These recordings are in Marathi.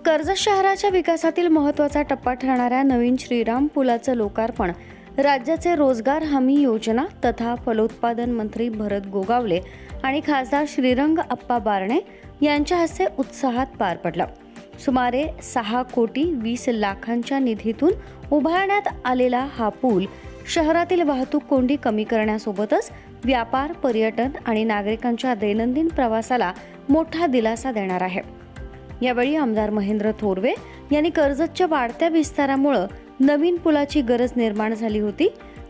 कर्जत शहराच्या विकासातील महत्त्वाचा टप्पा ठरणाऱ्या नवीन श्रीराम पुलाचं लोकार्पण राज्याचे रोजगार हमी योजना तथा फलोत्पादन मंत्री भरत गोगावले आणि खासदार श्रीरंग अप्पा बारणे यांच्या हस्ते उत्साहात पार पडलं। सुमारे 6,20,00,000च्या निधीतून उभारण्यात आलेला हा पूल शहरातील वाहतूक कोंडी कमी करण्यासोबतच व्यापार, पर्यटन आणि नागरिकांच्या दैनंदिन प्रवासाला मोठा दिलासा देणार आहे। यावेळी आमदार महेंद्र थोरवे यांनी कर्जतच्या वाढत्या विस्तारामुळे नवीन पुलाची गरज निर्माण झाली होती।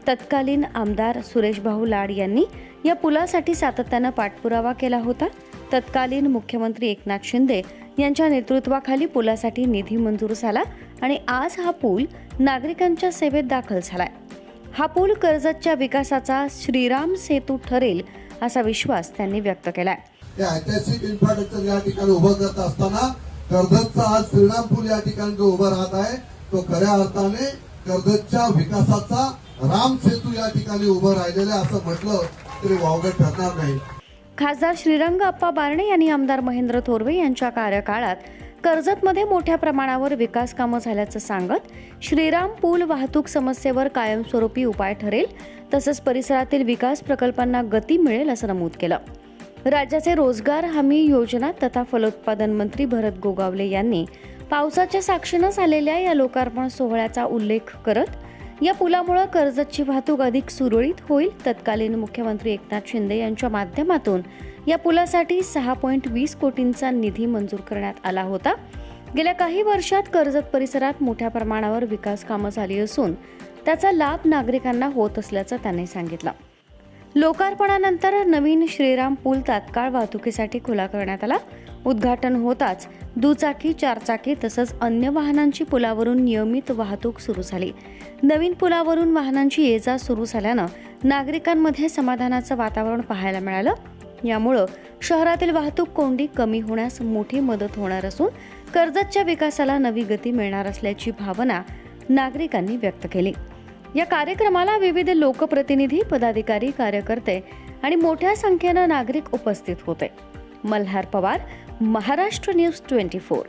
तत्कालीन आमदार सुरेश भाऊ लाड यांनी या पुलासाठी सातत्याने पाठपुरावा केला होता। तत्कालीन मुख्यमंत्री एकनाथ शिंदे यांच्या नेतृत्वाखाली पुलासाठी निधी मंजूर झाला आणि आज हा पूल नागरिकांच्या सेवेत दाखल झालाय। हा पूल कर्जतच्या विकासाचा श्रीराम सेतू ठरेल असा विश्वास त्यांनी व्यक्त केलाय। या ऐतिहासिक इन्फ्रास्ट्रक्चर या ठिकाणी उभं करत असताना कर्जतचा आज श्रीराम पूल या ठिकाणी जो उभा राहत आहे तो खऱ्या अर्थाने कर्जतच्या विकासाचा राम सेतू या ठिकाणी उभं राहिलेलं असं म्हटलं तरी वावगं ठरणार नाही। खासदार श्रीरंग अप्पा बारणे यांनी आमदार महेंद्र थोरवे यांच्या कार्यकाळात कर्जतमध्ये मोठ्या प्रमाणावर विकास कामं झाल्याचं सांगत श्रीराम पूल वाहतूक समस्येवर कायमस्वरूपी उपाय ठरेल तसंच परिसरातील विकास प्रकल्पांना गती मिळेल असं नमूद केलं। राज्याचे रोजगार हमी योजना तथा फलोत्पादन मंत्री भरत गोगावले यांनी पावसाच्या साक्षीनं झालेल्या या लोकार्पण सोहळ्याचा उल्लेख करत या पुलामुळे कर्जतची वाहतूक अधिक सुरळीत होईल। तत्कालीन मुख्यमंत्री एकनाथ शिंदे यांच्या माध्यमातून या पुलासाठी 6.20 कोटींचा निधी मंजूर करण्यात आला होता। गेल्या काही वर्षात कर्जत परिसरात मोठ्या प्रमाणावर विकास कामं झाली असून त्याचा लाभ नागरिकांना होत असल्याचं त्यांनी सांगितलं। लोकार्पणानंतर नवीन श्रीराम पूल तात्काळ वाहतुकीसाठी खुला करण्यात आला। उद्घाटन होताच दुचाकी, चारचाकी तसंच अन्य वाहनांची पुलावरून नियमित वाहतूक सुरू झाली। नवीन पुलावरून वाहनांची ये-जा सुरू झाल्यानं नागरिकांमध्ये समाधानाचं वातावरण पाहायला मिळालं। यामुळे शहरातील वाहतूक कोंडी कमी होण्यास मोठी मदत होणार असून कर्जतच्या विकासाला नवी गती मिळणार असल्याची भावना नागरिकांनी व्यक्त केली। या कार्यक्रमाला विविध लोकप्रतिनिधी, पदाधिकारी, कार्यकर्ते आणि मोठ्या संख्येनं नागरिक उपस्थित होते। मल्हार पवार, महाराष्ट्र न्यूज 24।